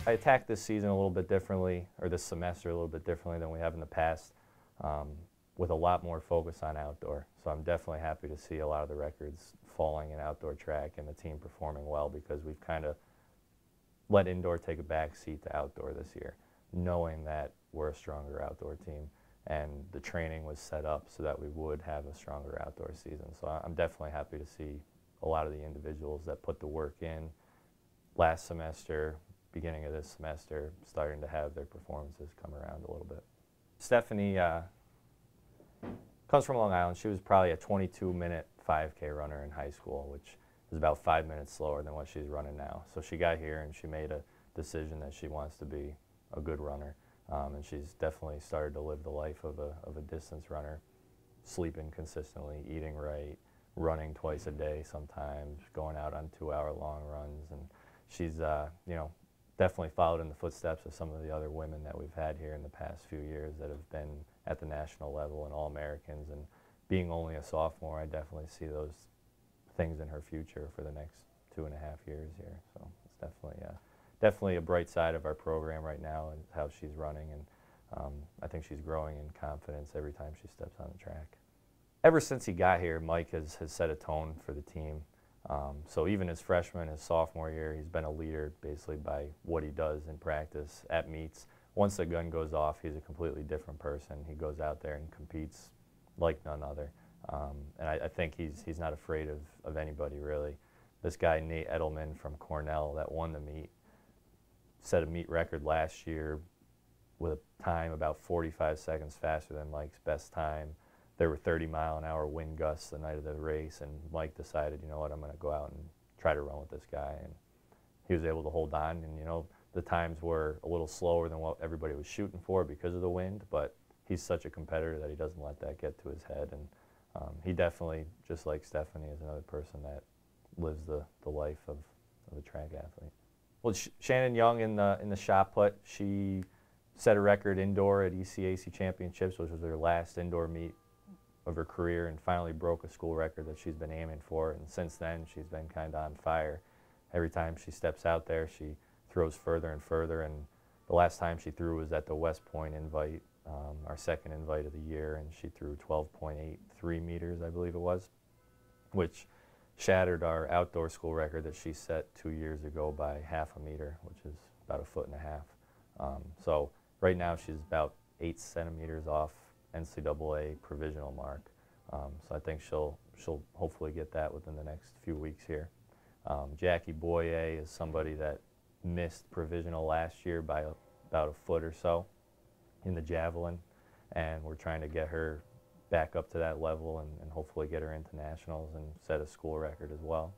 I attacked this season a little bit differently, or this semester a little bit differently than we have in the past, with a lot more focus on outdoor. So I'm definitely happy to see a lot of the records falling in outdoor track and the team performing well, because we've kind of let indoor take a back seat to outdoor this year, knowing that we're a stronger outdoor team, and the training was set up so that we would have a stronger outdoor season. So I'm definitely happy to see a lot of the individuals that put the work in last semester, beginning of this semester, starting to have their performances come around a little bit. Stephanie comes from Long Island. She was probably a 22-minute 5K runner in high school, which is about 5 minutes slower than what she's running now. So she got here and she made a decision that she wants to be a good runner, and she's definitely started to live the life of a distance runner, sleeping consistently, eating right, running twice a day sometimes, going out on 2-hour-long runs, and she's definitely followed in the footsteps of some of the other women that we've had here in the past few years that have been at the national level and All-Americans. And being only a sophomore, I definitely see those things in her future for the next 2.5 years here. So it's definitely a bright side of our program right now, and how she's running, and I think she's growing in confidence every time she steps on the track. Ever since he got here, Mike has set a tone for the team. So even his freshman, his sophomore year, he's been a leader basically by what he does in practice, at meets. Once the gun goes off, he's a completely different person. He goes out there and competes like none other. And I think he's not afraid of anybody, really. This guy, Nate Edelman from Cornell, that won the meet, set a meet record last year with a time about 45 seconds faster than Mike's best time. There were 30-mile-an-hour wind gusts the night of the race, and Mike decided, you know what, I'm going to go out and try to run with this guy. And he was able to hold on, and the times were a little slower than what everybody was shooting for because of the wind, but he's such a competitor that he doesn't let that get to his head. And he definitely, just like Stephanie, is another person that lives the life of a track athlete. Well, Shannon Young in the shot put, she set a record indoor at ECAC Championships, which was her last indoor meet of her career, and finally broke a school record that she's been aiming for. And since then, she's been kind of on fire. Every time she steps out there, she throws further and further. And the last time she threw was at the West Point invite, our second invite of the year, and she threw 12.83 meters, I believe it was, which shattered our outdoor school record that she set 2 years ago by 1/2 meter, which is about 1.5 feet. So right now she's about 8 centimeters off NCAA provisional mark. So I think she'll hopefully get that within the next few weeks here. Jackie Boyer is somebody that missed provisional last year by about a foot or so in the javelin, and we're trying to get her back up to that level and hopefully get her into nationals and set a school record as well.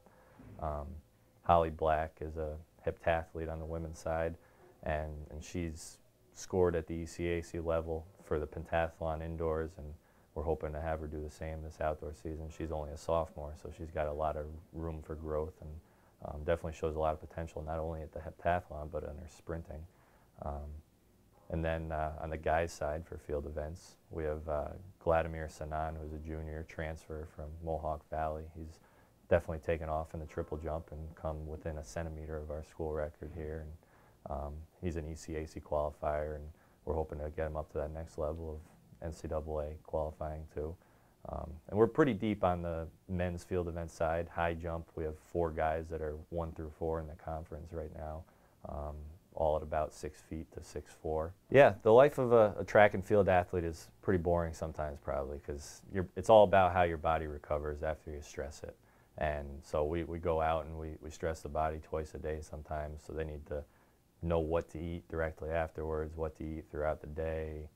Holly Black is a heptathlete on the women's side, and she's scored at the ECAC level for the pentathlon indoors, and we're hoping to have her do the same this outdoor season. She's only a sophomore, so she's got a lot of room for growth, and definitely shows a lot of potential, not only at the heptathlon, but in her sprinting. And then on the guys' side for field events, we have Vladimir Sanan, who's a junior transfer from Mohawk Valley. He's definitely taken off in the triple jump and come within 1 centimeter of our school record here. And he's an ECAC qualifier, and we're hoping to get him up to that next level of NCAA qualifying too. And we're pretty deep on the men's field event side. High jump, we have 4 guys that are 1 through 4 in the conference right now, all at about 6 feet to 6'4". Yeah, the life of a track and field athlete is pretty boring sometimes, probably, because it's all about how your body recovers after you stress it. And so we go out and we stress the body twice a day sometimes, so they need to know what to eat directly afterwards, what to eat throughout the day,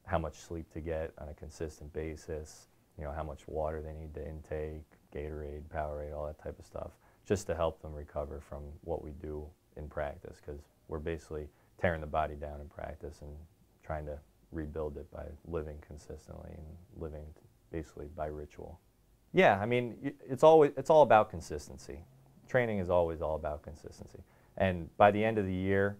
how much sleep to get on a consistent basis, how much water they need to intake, Gatorade, Powerade, all that type of stuff, just to help them recover from what we do in practice, because we're basically tearing the body down in practice and trying to rebuild it by living consistently and living basically by ritual. Yeah, I mean, it's all about consistency. Training is always all about consistency. And by the end of the year,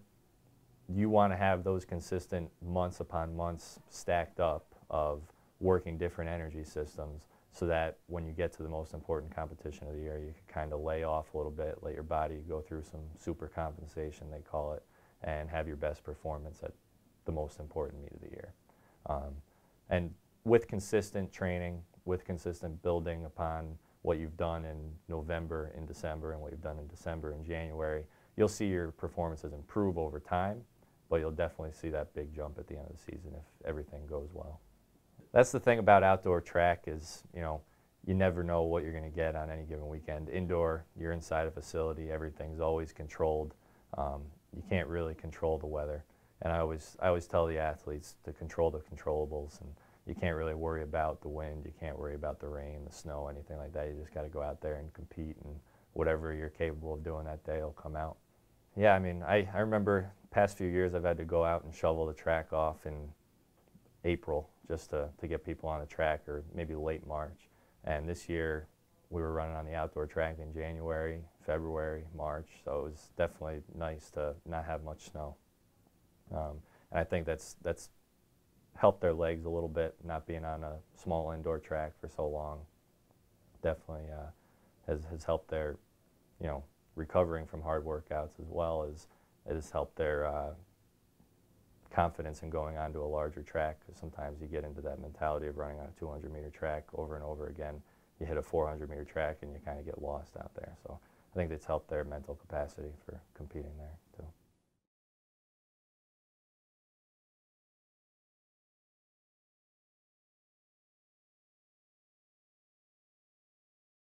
you want to have those consistent months upon months stacked up of working different energy systems, so that when you get to the most important competition of the year, you can kind of lay off a little bit, let your body go through some super compensation, they call it, and have your best performance at the most important meet of the year. And with consistent training, with consistent building upon what you've done in November, in December, and what you've done in December and January, you'll see your performances improve over time, but you'll definitely see that big jump at the end of the season if everything goes well. That's the thing about outdoor track is, you never know what you're going to get on any given weekend. Indoor, you're inside a facility, everything's always controlled. You can't really control the weather. And I always tell the athletes to control the controllables, and you can't really worry about the wind, you can't worry about the rain, the snow, anything like that. You just got to go out there and compete, and whatever you're capable of doing that day will come out. Yeah, I mean, I remember past few years I've had to go out and shovel the track off in April just to get people on the track, or maybe late March. And this year we were running on the outdoor track in January, February, March, so it was definitely nice to not have much snow. And I think that's helped their legs a little bit, not being on a small indoor track for so long. Definitely has helped their, recovering from hard workouts, as well as it has helped their confidence in going onto a larger track, because sometimes you get into that mentality of running on a 200-meter track over and over again. You hit a 400-meter track and you kind of get lost out there. So I think it's helped their mental capacity for competing there too.